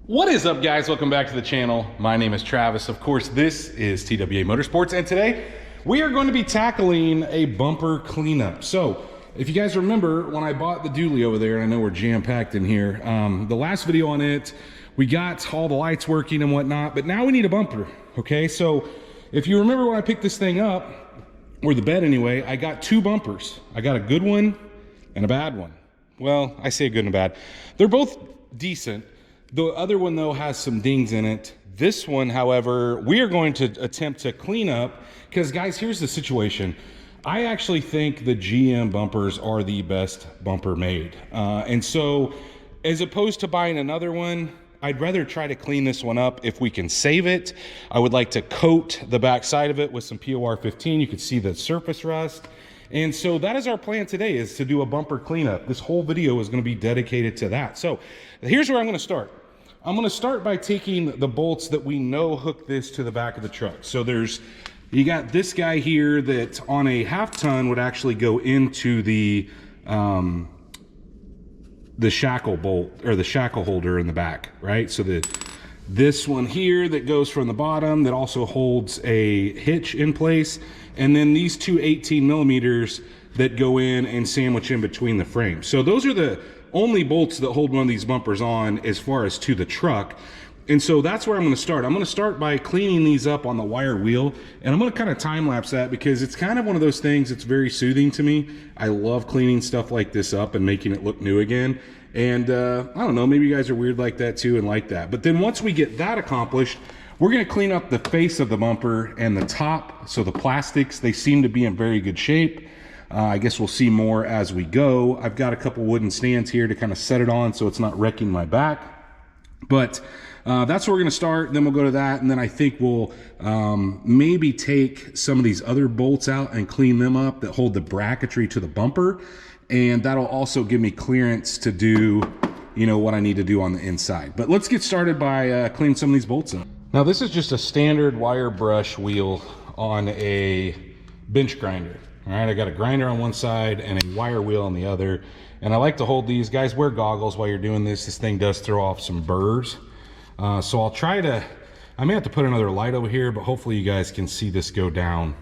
What is up, guys? Welcome back to the channel. My name is Travis. Of course, this is TWA Motorsports, and today we are going to be tackling a bumper cleanup. So if you guys remember when I bought the dually over there, and I know we're jam-packed in here, the last video on it, we got all the lights working and whatnot, but now we need a bumper, okay? So if you remember when I picked this thing up, or the bed anyway, I got two bumpers. I got a good one and a bad one. Well, I say good and bad. They're both decent. The other one, though, has some dings in it. This one, however, we are going to attempt to clean up because, guys, here's the situation. I actually think the GM bumpers are the best bumper made. And so as opposed to buying another one, I'd rather try to clean this one up if we can save it. I would like to coat the back side of it with some POR 15. You can see the surface rust. And so that is our plan today, is to do a bumper cleanup. This whole video is going to be dedicated to that. So here's where I'm going to start. I'm going to start by taking the bolts that we know hook this to the back of the truck. So you got this guy here that on a half ton would actually go into the shackle bolt, or the shackle holder in the back, right? So this one here that goes from the bottom that also holds a hitch in place, and then these two 18 millimeters that go in and sandwich in between the frames. So those are the only bolts that hold one of these bumpers on as far as to the truck. And so that's where I'm going to start. I'm going to start by cleaning these up on the wire wheel, and I'm going to kind of time lapse that because it's kind of one of those things that's very soothing to me. I love cleaning stuff like this up and making it look new again. And I don't know, maybe you guys are weird like that too and like that. But then once we get that accomplished, we're going to clean up the face of the bumper and the top. So the plastics, they seem to be in very good shape. I guess we'll see more as we go. I've got a couple wooden stands here to kind of set it on so it's not wrecking my back. But that's where we're going to start. Then we'll go to that, and then I think we'll maybe take some of these other bolts out and clean them up that hold the bracketry to the bumper, and that'll also give me clearance to do, you know, what I need to do on the inside. But let's get started by cleaning some of these bolts up. Now this is just a standard wire brush wheel on a bench grinder. All right, I got a grinder on one side and a wire wheel on the other. And I like to hold these. Guys, wear goggles while you're doing this. This thing does throw off some burrs. So I'll try to, I may have to put another light over here, but hopefully you guys can see this go down.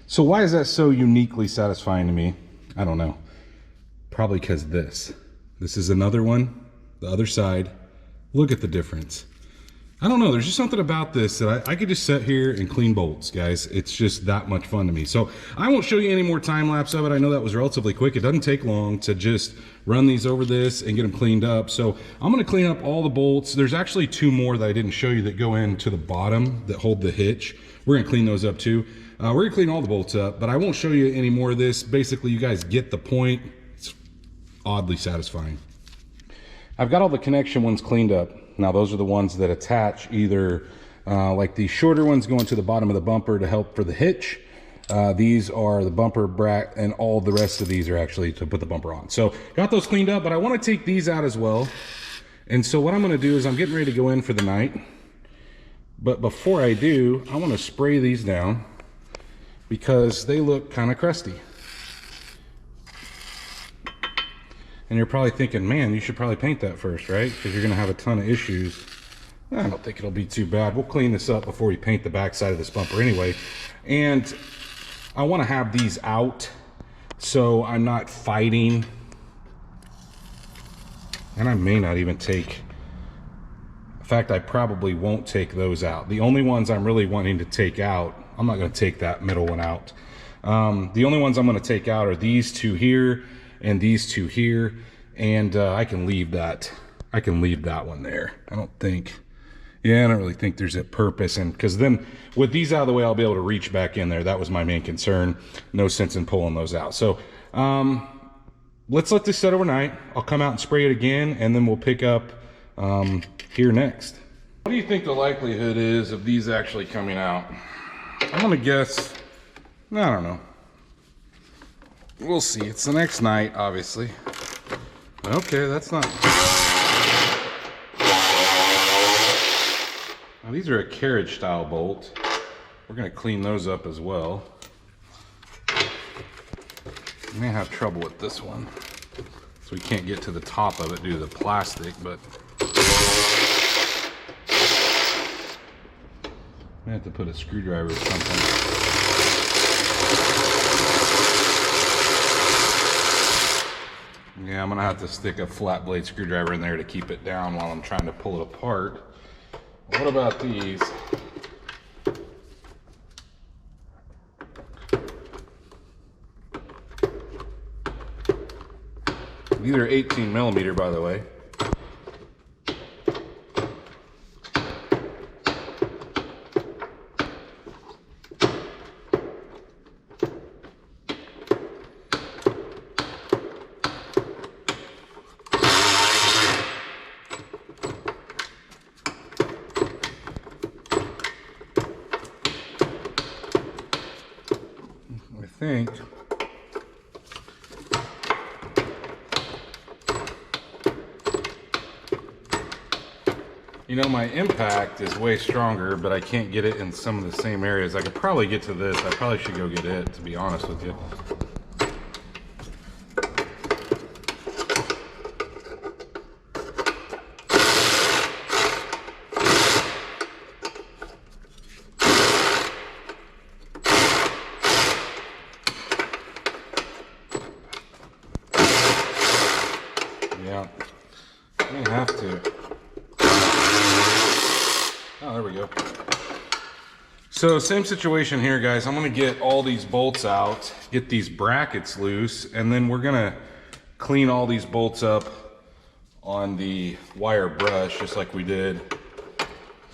So why is that so uniquely satisfying to me? I don't know. Probably because this is another one, the other side. Look at the difference. I don't know, there's just something about this that I could just sit here and clean bolts, guys. It's just that much fun to me. So I won't show you any more time lapse of it. I know that was relatively quick. It doesn't take long to just run these over this and get them cleaned up. So I'm gonna clean up all the bolts. There's actually 2 more that I didn't show you that go into the bottom that hold the hitch. We're gonna clean those up too. We're gonna clean all the bolts up, but I won't show you any more of this. Basically, you guys get the point. It's oddly satisfying. I've got all the connection ones cleaned up. Now those are the ones that attach either like the shorter ones going to the bottom of the bumper to help for the hitch. These are the bumper bracket, and all the rest of these are actually to put the bumper on. So got those cleaned up, but I want to take these out as well. And so what I'm going to do is I'm getting ready to go in for the night. But before I do, I want to spray these down because they look kind of crusty. And you're probably thinking, man, you should probably paint that first, right? Because you're going to have a ton of issues. I don't think it'll be too bad. We'll clean this up before we paint the back side of this bumper anyway. And I want to have these out so I'm not fighting. And I may not even take... In fact, I probably won't take those out. The only ones I'm really wanting to take out, I'm not going to take that middle one out. The only ones I'm going to take out are these 2 here and these 2 here, and I can leave that. I can leave that one there. I don't really think there's a purpose, and because then with these out of the way, I'll be able to reach back in there. That was my main concern. No sense in pulling those out. So let's let this set overnight. I'll come out and spray it again, and then we'll pick up here next. What do you think the likelihood is of these actually coming out? I'm gonna guess, I don't know. We'll see. It's the next night, obviously. Okay, that's not... Now, these are a carriage style bolt. We're gonna clean those up as well. We may have trouble with this one. So we can't get to the top of it due to the plastic, but... I have to put a screwdriver or something. Yeah, I'm gonna have to stick a flat blade screwdriver in there to keep it down while I'm trying to pull it apart. What about these? These are 18 millimeter, by the way. I think you know, my impact is way stronger, but I can't get it in some of the same areas. I could probably get to this. I probably should go get it, to be honest with you. Yeah, I may have to. Oh, there we go. So same situation here, guys. I'm gonna get all these bolts out, get these brackets loose, and then we're gonna clean all these bolts up on the wire brush, just like we did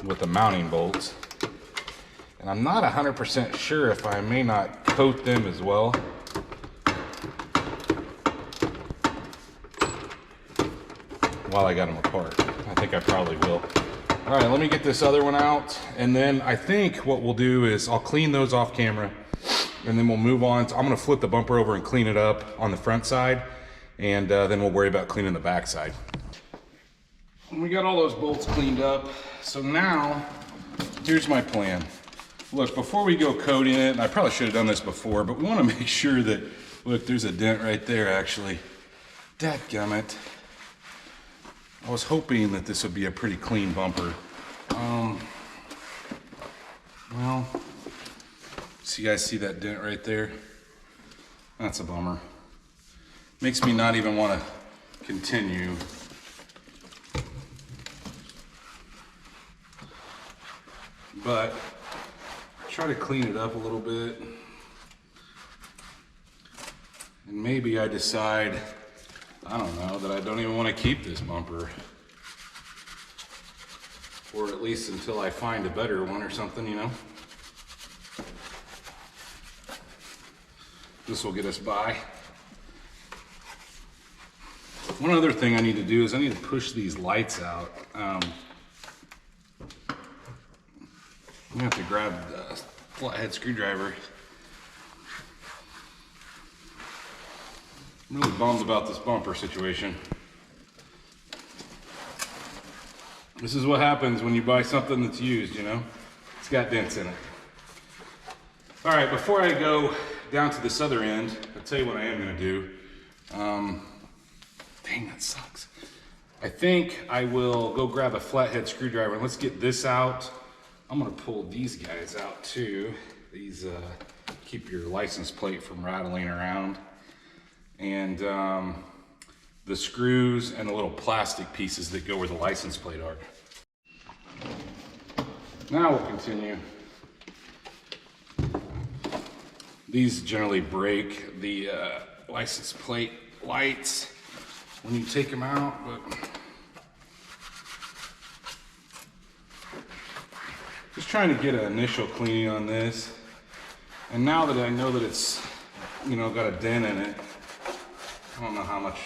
with the mounting bolts. And I'm not 100% sure if I may not coat them as well. While I got them apart. I think I probably will. All right, let me get this other one out, and then I think what we'll do is I'll clean those off camera, and then we'll move on. I'm gonna flip the bumper over and clean it up on the front side, and then we'll worry about cleaning the back side. We got all those bolts cleaned up, so now here's my plan. Look, before we go coating it, and I probably should have done this before, but we wanna make sure that, look, there's a dent right there actually. Dadgummit. I was hoping that this would be a pretty clean bumper. Well, so you guys see that dent right there? That's a bummer. Makes me not even want to continue. but try to clean it up a little bit. And maybe I decide, I don't know, that I don't even want to keep this bumper. Or at least until I find a better one or something, you know? This will get us by. One other thing I need to do is I need to push these lights out. I'm gonna have to grab the flathead screwdriver. I'm really bummed about this bumper situation. This is what happens when you buy something that's used, you know? It's got dents in it. All right, before I go down to this other end, I'll tell you what I am gonna do. Dang, that sucks. I think I will go grab a flathead screwdriver and let's get this out. I'm gonna pull these guys out too. These keep your license plate from rattling around. And the screws and the little plastic pieces that go where the license plate are. Now we'll continue. These generally break the license plate lights when you take them out, but just trying to get an initial cleaning on this. And now that I know that it's, you know, got a dent in it, I don't know how much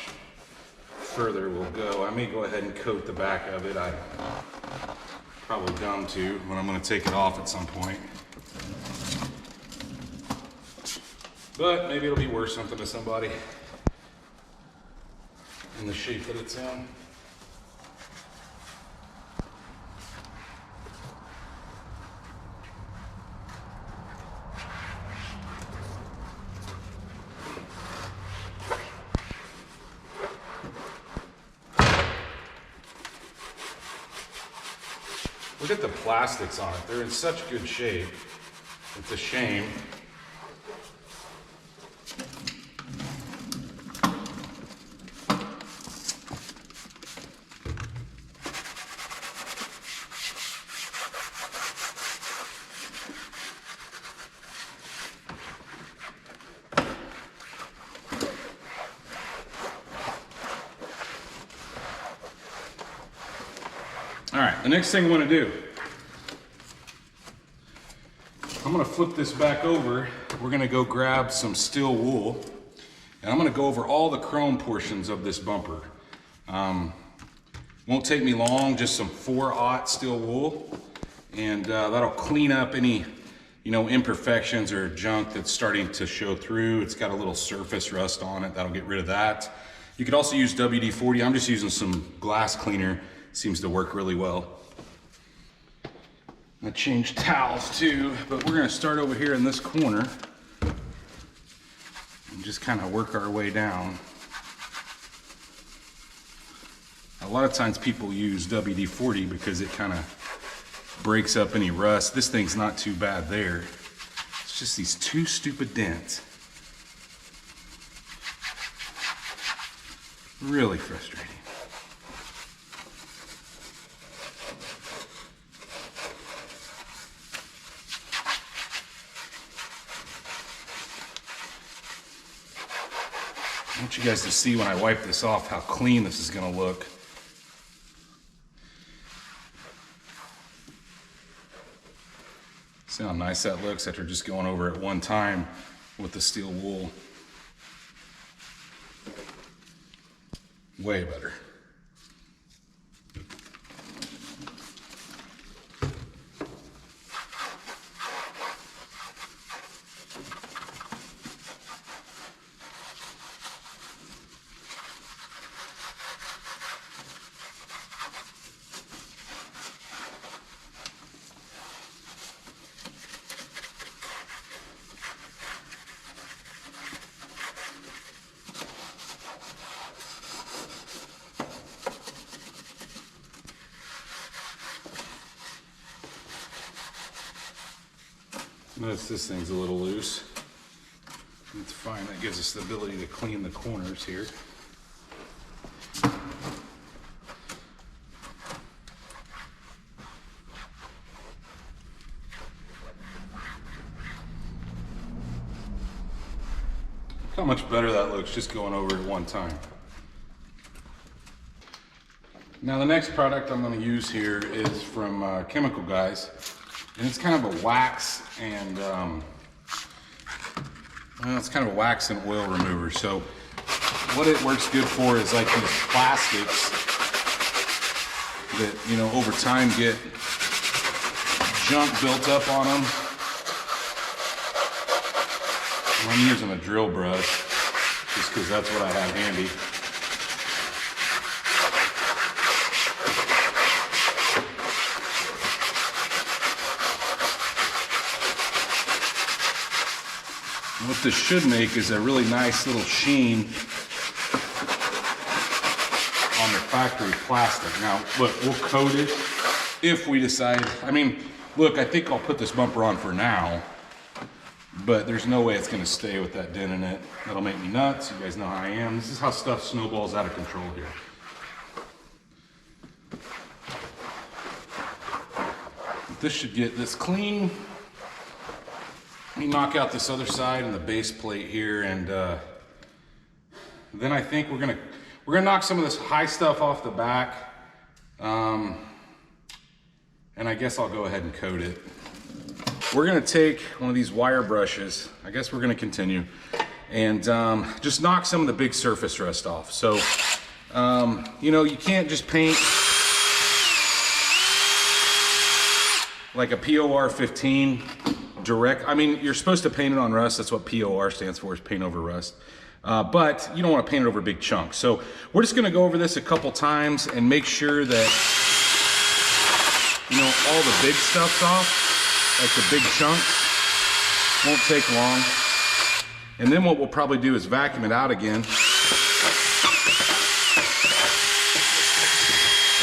further we'll go. I may go ahead and coat the back of it. I'm probably dumb to, but I'm gonna take it off at some point. But maybe it'll be worth something to somebody in the shape that it's in. Look at the plastics on it. They're in such good shape. It's a shame. All right, the next thing I'm gonna do, I'm gonna flip this back over. We're gonna go grab some steel wool, and I'm gonna go over all the chrome portions of this bumper. Won't take me long, just some 4/0 steel wool, and that'll clean up any, you know, imperfections or junk that's starting to show through. It's got a little surface rust on it. That'll get rid of that. You could also use WD-40. I'm just using some glass cleaner. Seems to work really well. I changed towels too, but we're gonna start over here in this corner and just kind of work our way down. A lot of times people use WD-40 because it kind of breaks up any rust. This thing's not too bad there. It's just these two stupid dents. Really frustrating. I want you guys to see when I wipe this off how clean this is gonna look. See how nice that looks after just going over it one time with the steel wool. Way better. Notice this thing's a little loose. It's fine, that gives us the ability to clean the corners here. how much better that looks just going over it one time. Now the next product I'm going to use here is from Chemical Guys, and it's kind of a wax and well, it's kind of a wax and oil remover. So what it works good for is like these plastics that, you know, over time get junk built up on them. I'm using a drill brush just because that's what I have handy. What this should make is a really nice little sheen on the factory plastic. Now, look, we'll coat it if we decide. I mean, look, I think I'll put this bumper on for now, but there's no way it's gonna stay with that dent in it. That'll make me nuts. You guys know how I am. This is how stuff snowballs out of control here. This should get this clean. Let me knock out this other side and the base plate here, and then I think we're gonna knock some of this high stuff off the back, and I guess I'll go ahead and coat it. We're gonna take one of these wire brushes. I guess we're gonna continue and just knock some of the big surface rust off. So you know, you can't just paint like a POR 15 direct. I mean, you're supposed to paint it on rust. That's what POR stands for, is paint over rust. But you don't want to paint it over big chunks. So we're just going to go over this a couple times and make sure that, you know, all the big stuff's off, like the big chunks. Won't take long. And then what we'll probably do is vacuum it out again.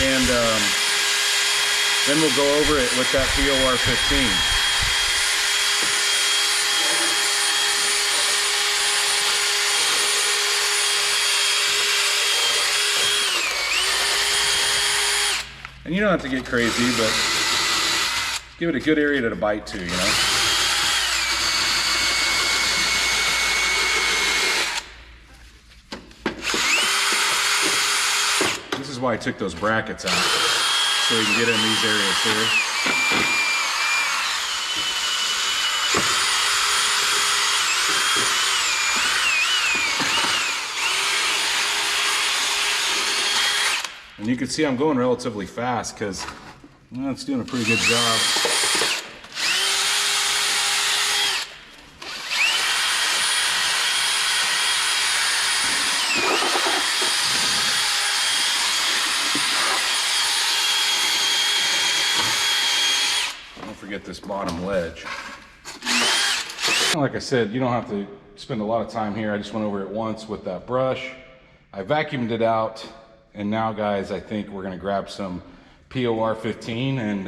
And then we'll go over it with that POR 15. And you don't have to get crazy, but give it a good area to bite to, you know? This is why I took those brackets out, so we can get in these areas here. And you can see I'm going relatively fast because, well, it's doing a pretty good job. Don't forget this bottom ledge. Like I said, you don't have to spend a lot of time here. I just went over it once with that brush. I vacuumed it out. And now, guys, I think we're gonna grab some POR 15 and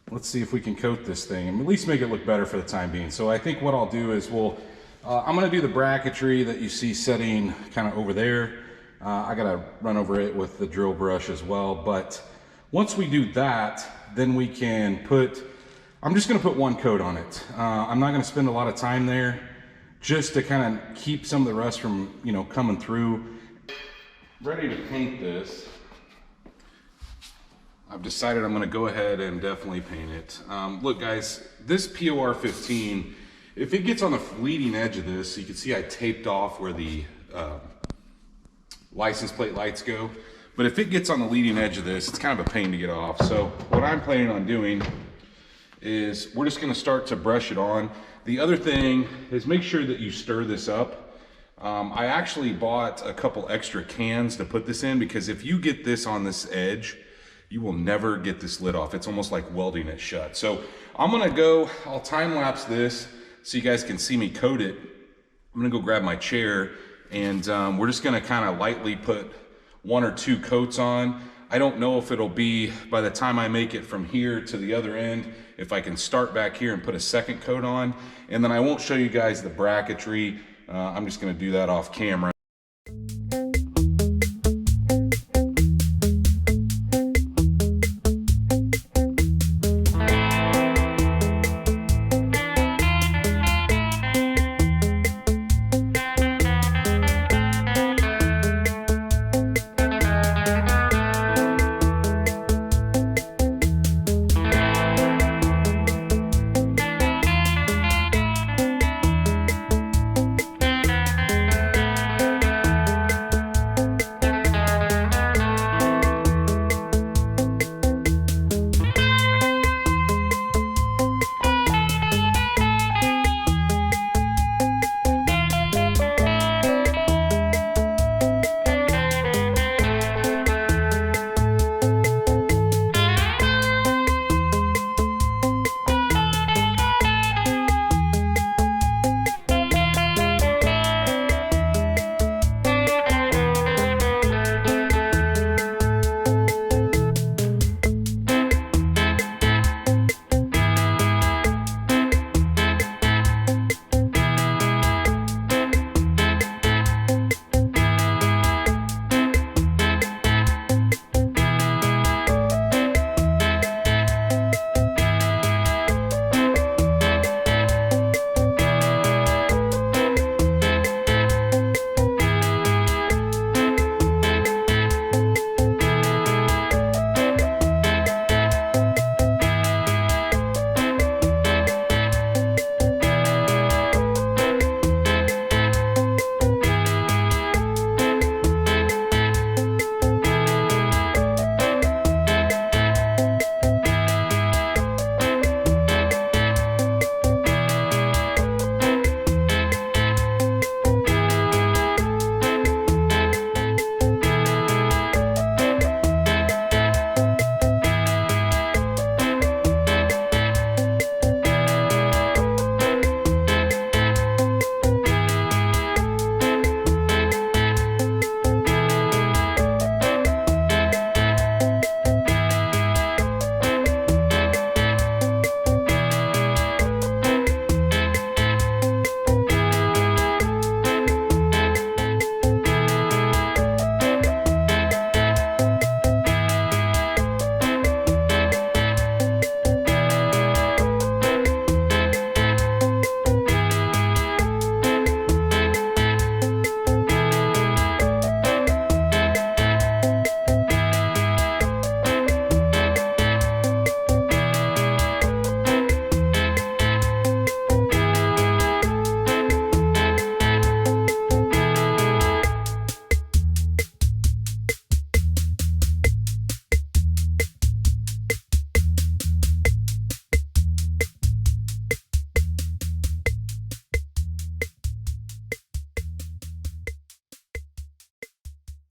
let's see if we can coat this thing and at least make it look better for the time being. So I think what I'll do is I'm gonna do the bracketry that you see setting kind of over there. I gotta run over it with the drill brush as well. But once we do that, then we can I'm just gonna put one coat on it. I'm not gonna spend a lot of time there, just to kind of keep some of the rust from, you know, coming through. Ready to paint this. I've decided I'm going to go ahead and definitely paint it. Look, guys, this POR 15, if it gets on the leading edge of this, you can see I taped off where the license plate lights go. But if it gets on the leading edge of this, it's kind of a pain to get off. So what I'm planning on doing is we're just going to start to brush it on. The other thing is make sure that you stir this up. I actually bought a couple extra cans to put this in because if you get this on this edge, you will never get this lid off. It's almost like welding it shut. So I'm gonna go, I'll time lapse this so you guys can see me coat it. I'm gonna go grab my chair and we're just gonna kind of lightly put 1 or 2 coats on. I don't know if it'll be, by the time I make it from here to the other end, if I can start back here and put a second coat on. And then I won't show you guys the bracketry. I'm just going to do that off camera.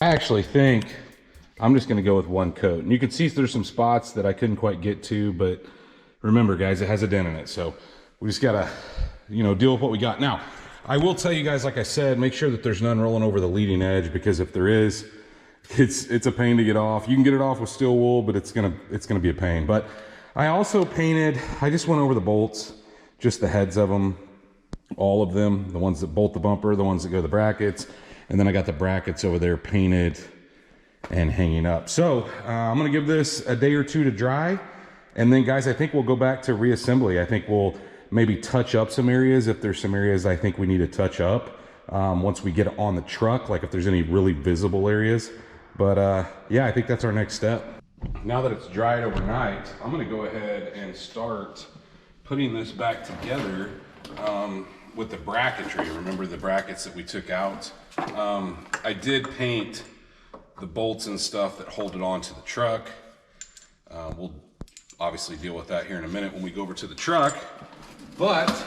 I actually think I'm just gonna go with one coat. And you can see there's some spots that I couldn't quite get to, but remember guys, it has a dent in it. So we just gotta, you know, deal with what we got. Now, I will tell you guys, like I said, make sure that there's none rolling over the leading edge, because if there is, it's a pain to get off. You can get it off with steel wool, but it's gonna be a pain. But I also painted, I just went over the bolts, just the heads of them, all of them, the ones that bolt the bumper, the ones that go to the brackets, and then I got the brackets over there painted and hanging up. So I'm gonna give this a day or two to dry, and then guys, I think we'll go back to reassembly. I think we'll maybe touch up some areas if there's some areas I think we need to touch up once we get it on the truck, like if there's any really visible areas. But yeah, I think that's our next step. Now that it's dried overnight, I'm gonna go ahead and start putting this back together with the bracketry. Remember the brackets that we took out? I did paint the bolts and stuff that hold it onto the truck. We'll obviously deal with that here in a minute when we go over to the truck. But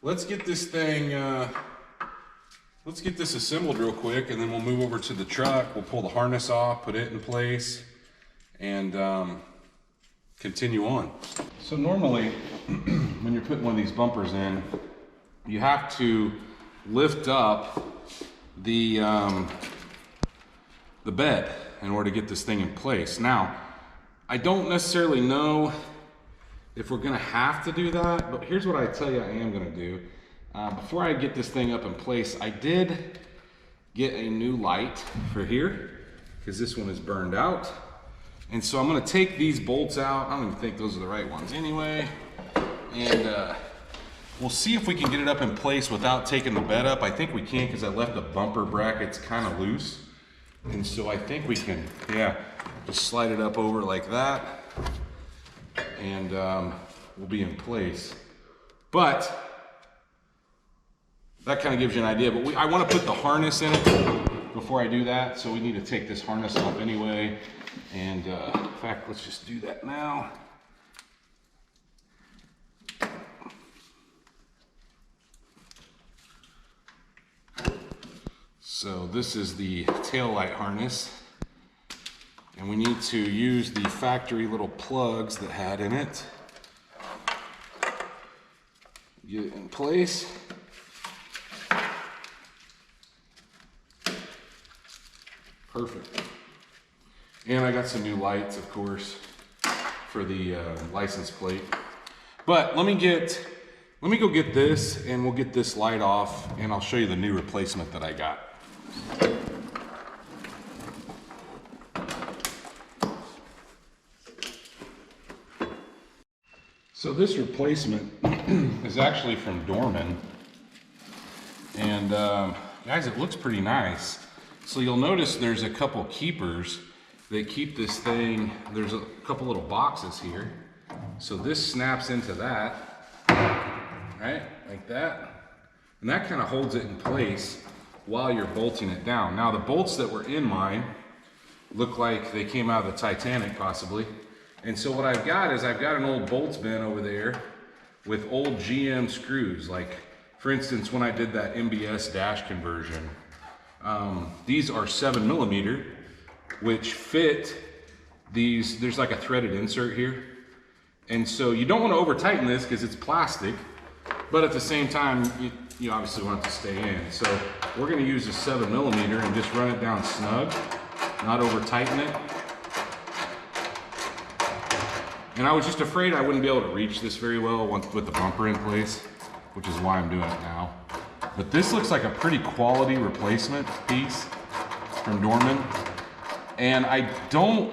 let's get this thing, let's get this assembled real quick, and then we'll move over to the truck. We'll pull the harness off, put it in place, and continue on. So normally, when you're putting one of these bumpers in, you have to lift up the bed in order to get this thing in place. Now, I don't necessarily know if we're gonna have to do that, but here's what I tell you I am gonna do. Before I get this thing up in place, I did get a new light for here, because this one is burned out. And so I'm gonna take these bolts out. I don't even think those are the right ones anyway. And we'll see if we can get it up in place without taking the bed up. I think we can, because I left the bumper brackets kind of loose. And so I think we can, yeah, just slide it up over like that, and we'll be in place. But that kind of gives you an idea. But I want to put the harness in it before I do that, so we need to take this harness off anyway. And in fact, let's just do that now. So this is the tail light harness, and we need to use the factory little plugs that had in it. Get it in place. Perfect. And I got some new lights, of course, for the license plate. But let me go get this, and we'll get this light off, and I'll show you the new replacement that I got. So this replacement is actually from Dorman, and guys, it looks pretty nice. So you'll notice there's a couple keepers that keep this thing. There's a couple little boxes here, so this snaps into that, right, like that, and that kind of holds it in place while you're bolting it down. Now the bolts that were in mine look like they came out of the Titanic possibly. And so what I've got is I've got an old bolts bin over there with old GM screws. Like for instance, when I did that MBS dash conversion, these are 7mm, which fit these. There's like a threaded insert here. And so you don't want to over tighten this because it's plastic, but at the same time, you obviously want it to stay in. So we're going to use a 7mm and just run it down snug, not over tighten it. And I was just afraid I wouldn't be able to reach this very well once with the bumper in place, which is why I'm doing it now. But this looks like a pretty quality replacement piece from Dorman. And I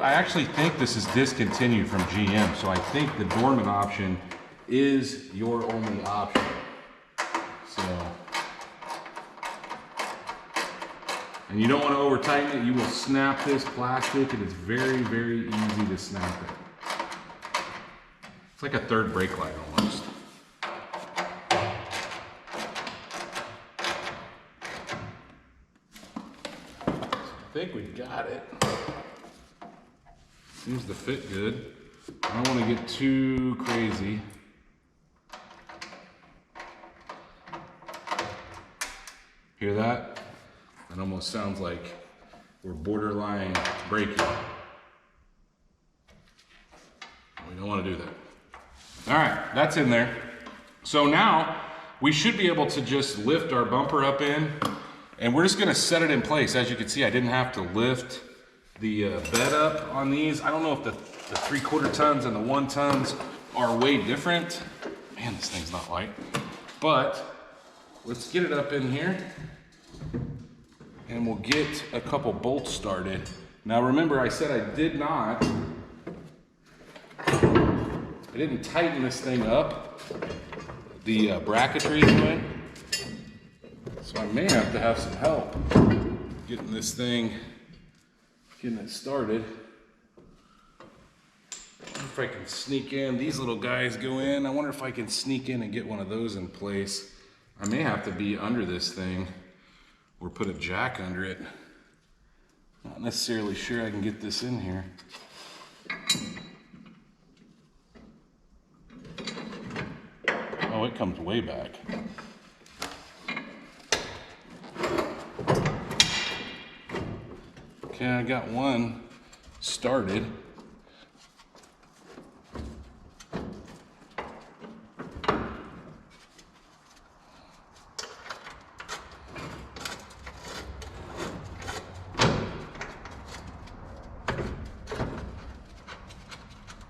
actually think this is discontinued from GM. So I think the Dorman option is your only option. So, and you don't want to over tighten it. You will snap this plastic, and it's very, very easy to snap it. It's like a third brake light almost. I think we've got it. Seems to fit good. I don't want to get too crazy. Hear that? That almost sounds like or borderline braking. We don't want to do that. All right, that's in there. So now we should be able to just lift our bumper up in, and we're just gonna set it in place. As you can see, I didn't have to lift the bed up on these. I don't know if the 3/4 tons and the 1 tons are way different. Man, this thing's not light. But let's get it up in here and we'll get a couple bolts started. Now remember, I said I didn't tighten this thing up, the bracketry to it. So I may have to have some help getting it started. I wonder if I can sneak in. These little guys go in. I wonder if I can sneak in and get one of those in place. I may have to be under this thing or put a jack under it. Not necessarily sure I can get this in here. Oh, it comes way back. Okay, I got one started.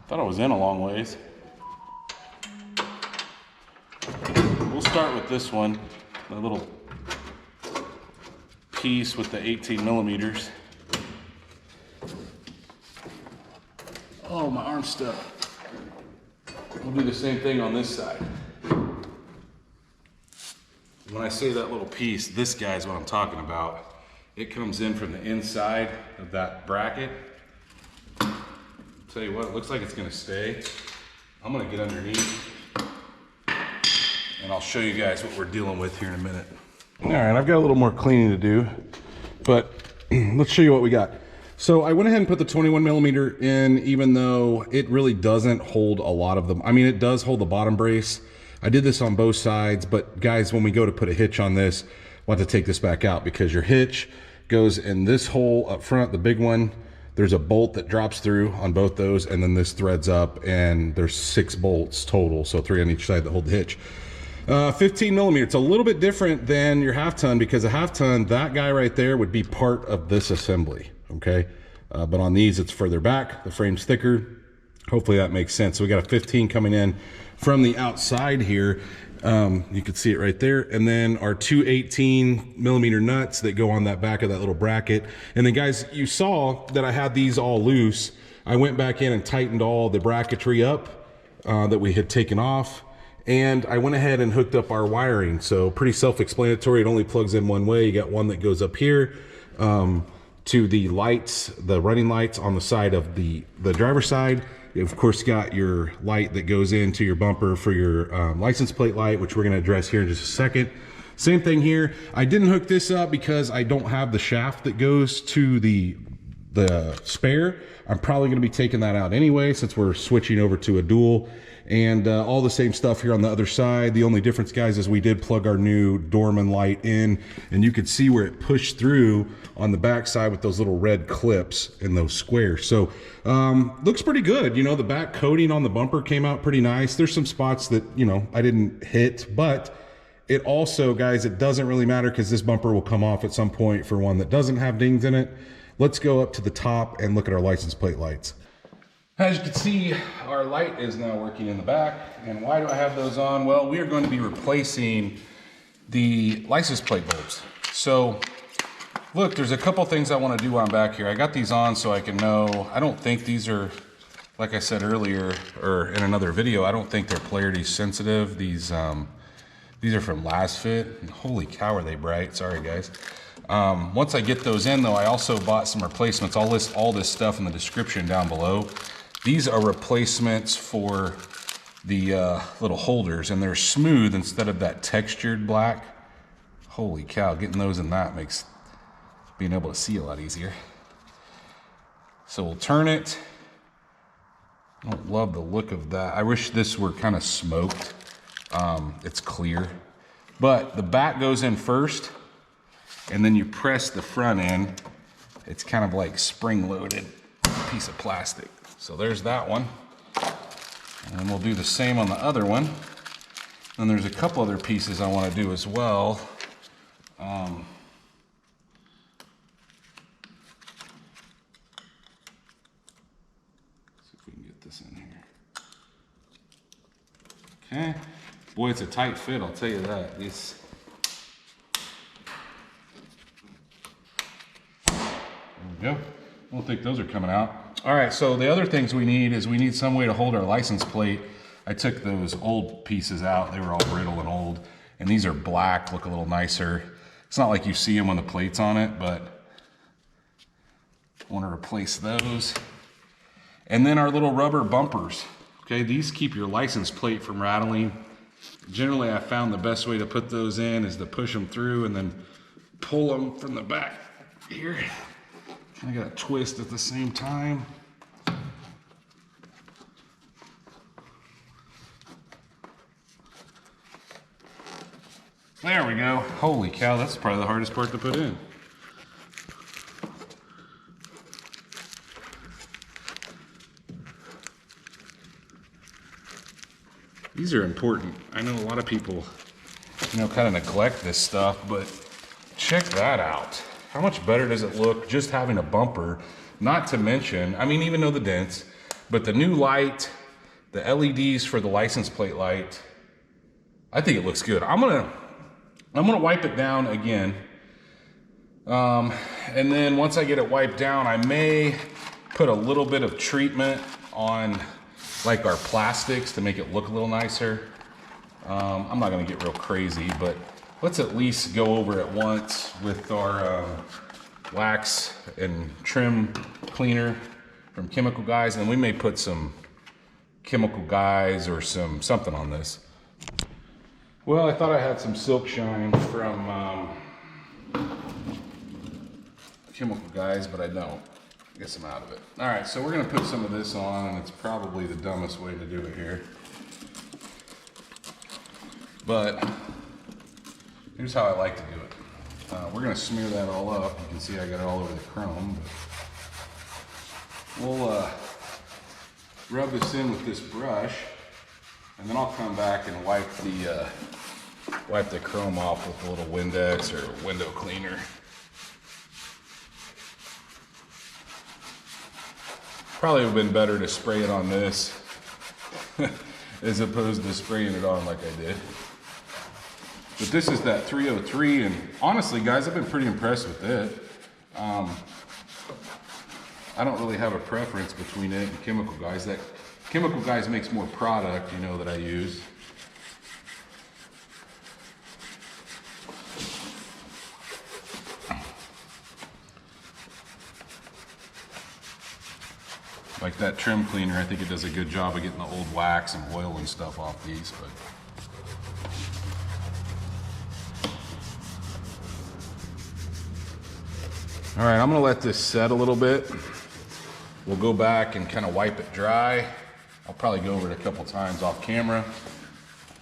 Thought I was in a long ways. We'll start with this one, the little piece with the 18 millimeters. Oh, my arm's stuck. We'll do the same thing on this side. When I say that little piece, this guy's what I'm talking about. It comes in from the inside of that bracket. Tell you what, it looks like it's gonna stay. I'm gonna get underneath and I'll show you guys what we're dealing with here in a minute. All right, I've got a little more cleaning to do, but let's show you what we got. So I went ahead and put the 21 millimeter in, even though it really doesn't hold a lot of them. I mean, it does hold the bottom brace. I did this on both sides, but guys, when we go to put a hitch on this, we'll have to take this back out because your hitch goes in this hole up front, the big one. There's a bolt that drops through on both those, and then this threads up, and there's 6 bolts total, so 3 on each side that hold the hitch. 15 millimeter, it's a little bit different than your half ton, because a half ton, that guy right there would be part of this assembly, okay? But on these, it's further back, the frame's thicker. Hopefully that makes sense. So we got a 15 coming in from the outside here. You can see it right there. And then our 2 18 millimeter nuts that go on that back of that little bracket. And then guys, you saw that I had these all loose. I went back in and tightened all the bracketry up that we had taken off. And I went ahead and hooked up our wiring. So pretty self-explanatory. It only plugs in one way. You got one that goes up here to the lights, the running lights on the side of the driver's side. You of course got your light that goes into your bumper for your license plate light, which we're going to address here in just a second. Same thing here. I didn't hook this up because I don't have the shaft that goes to the spare. I'm probably going to be taking that out anyway, since we're switching over to a dual. And all the same stuff here on the other side. The only difference, guys, is we did plug our new Dorman light in, and you could see where it pushed through on the back side with those little red clips in those squares. So looks pretty good. You know, the back coating on the bumper came out pretty nice. There's some spots that, you know, I didn't hit, but it also, guys, it doesn't really matter because this bumper will come off at some point for one that doesn't have dings in it. Let's go up to the top and look at our license plate lights. As you can see, our light is now working in the back. And why do I have those on? Well, we are going to be replacing the license plate bulbs. So look, there's a couple things I want to do while I'm back here. I got these on so I can know. I don't think these are, like I said earlier, or in another video, I don't think they're polarity sensitive. These are from Last Fit. And holy cow, are they bright. Sorry, guys. Once I get those in, though, I also bought some replacements. I'll list all this stuff in the description down below. These are replacements for the little holders, and they're smooth instead of that textured black. Holy cow, getting those in that makes being able to see a lot easier. So we'll turn it. I don't love the look of that. I wish this were kind of smoked. It's clear. But the back goes in first, and then you press the front in, it's kind of like spring-loaded piece of plastic. So there's that one. And then we'll do the same on the other one. And there's a couple other pieces I want to do as well. See if we can get this in here. Okay. Boy, it's a tight fit, I'll tell you that. It's... There we go. I don't think those are coming out. All right, so the other things we need is we need some way to hold our license plate. I took those old pieces out. They were all brittle and old. And these are black, look a little nicer. It's not like you see them when the plate's on it, but I want to replace those. And then our little rubber bumpers. Okay, these keep your license plate from rattling. Generally, I found the best way to put those in is to push them through and then pull them from the back here. Kind of got a twist at the same time. There we go. Holy cow, that's probably the hardest part to put in. These are important. I know a lot of people, kind of neglect this stuff, but check that out. How much better does it look just having a bumper? Not to mention, even though the dents, but the new light, the LEDs for the license plate light, I think it looks good. I'm gonna wipe it down again. And then once I get it wiped down, I may put a little bit of treatment on like our plastics to make it look a little nicer. I'm not gonna get real crazy, but let's at least go over it once with our wax and trim cleaner from Chemical Guys, and we may put some Chemical Guys or something on this. Well, I thought I had some Silk Shine from Chemical Guys, but I don't. I guess I'm out of it. All right, so we're gonna put some of this on, and it's probably the dumbest way to do it here. But here's how I like to do it. We're gonna smear that all up. You can see I got it all over the chrome. But we'll rub this in with this brush, and then I'll come back and wipe the chrome off with a little Windex or window cleaner. Probably would have been better to spray it on this as opposed to spraying it on like I did. But this is that 303, and honestly, guys, I've been pretty impressed with it. I don't really have a preference between it and Chemical Guys. That Chemical Guys makes more product, that I use. Like that trim cleaner, I think it does a good job of getting the old wax and oil and stuff off these. But all right, I'm gonna let this set a little bit. We'll go back and kind of wipe it dry. I'll probably go over it a couple times off camera.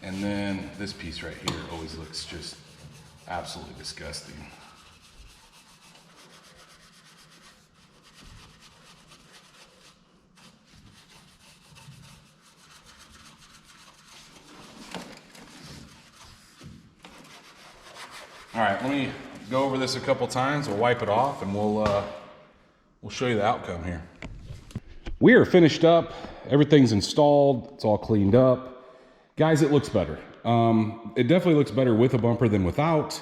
And then this piece right here always looks just absolutely disgusting. All right, let me go over this a couple times. We'll wipe it off, and we'll show you the outcome here. We are finished up. Everything's installed. It's all cleaned up. Guys, it looks better. It definitely looks better with a bumper than without.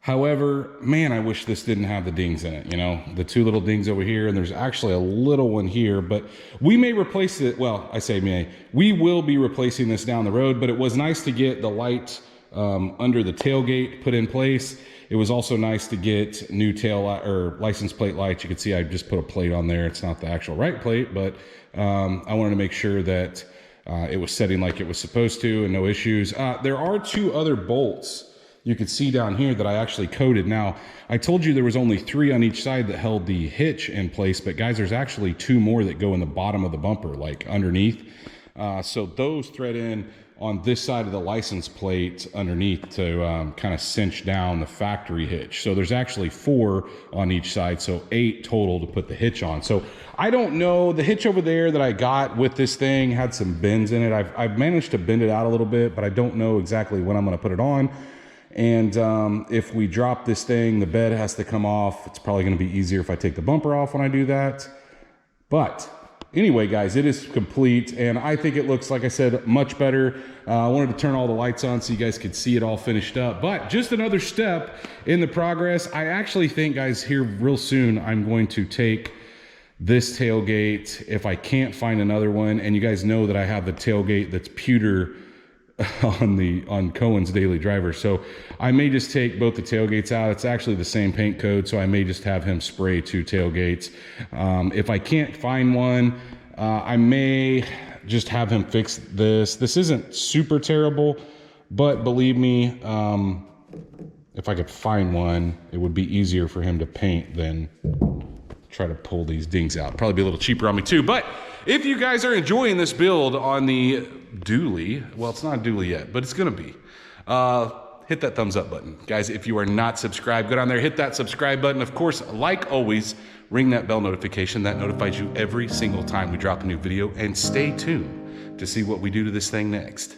However, man, I wish this didn't have the dings in it, the two little dings over here, and there's actually a little one here, but we may replace it. Well, I say may. We will be replacing this down the road, but it was nice to get the light under the tailgate put in place. It was also nice to get new tail or license plate lights. You can see I just put a plate on there. It's not the actual right plate, but I wanted to make sure that it was setting like it was supposed to and no issues. There are two other bolts you can see down here that I actually coated. Now, I told you there was only 3 on each side that held the hitch in place, but guys, there's actually 2 more that go in the bottom of the bumper, like underneath. So those thread in on this side of the license plate underneath to kind of cinch down the factory hitch. So there's actually 4 on each side, so 8 total to put the hitch on. So I don't know, the hitch over there that I got with this thing had some bends in it. I've managed to bend it out a little bit, but I don't know exactly when I'm going to put it on. And if we drop this thing, the bed has to come off. It's probably going to be easier if I take the bumper off when I do that. But anyway, guys, it is complete, and I think it looks, like I said, much better. I wanted to turn all the lights on so you guys could see it all finished up. But just another step in the progress. I actually think, guys, here real soon, I'm going to take this tailgate if I can't find another one. And you guys know that I have the tailgate that's pewter on Cohen's Daily Driver. So I may just take both the tailgates out. It's actually the same paint code, so I may just have him spray 2 tailgates. If I can't find one, I may just have him fix this. This isn't super terrible, but believe me, if I could find one, it would be easier for him to paint than try to pull these dings out. Probably be a little cheaper on me too. But if you guys are enjoying this build on the dually, well, it's not a dually yet, but it's gonna be, hit that thumbs up button. Guys, if you are not subscribed, go down there, hit that subscribe button. Of course, like always, ring that bell notification. That notifies you every single time we drop a new video, and stay tuned to see what we do to this thing next.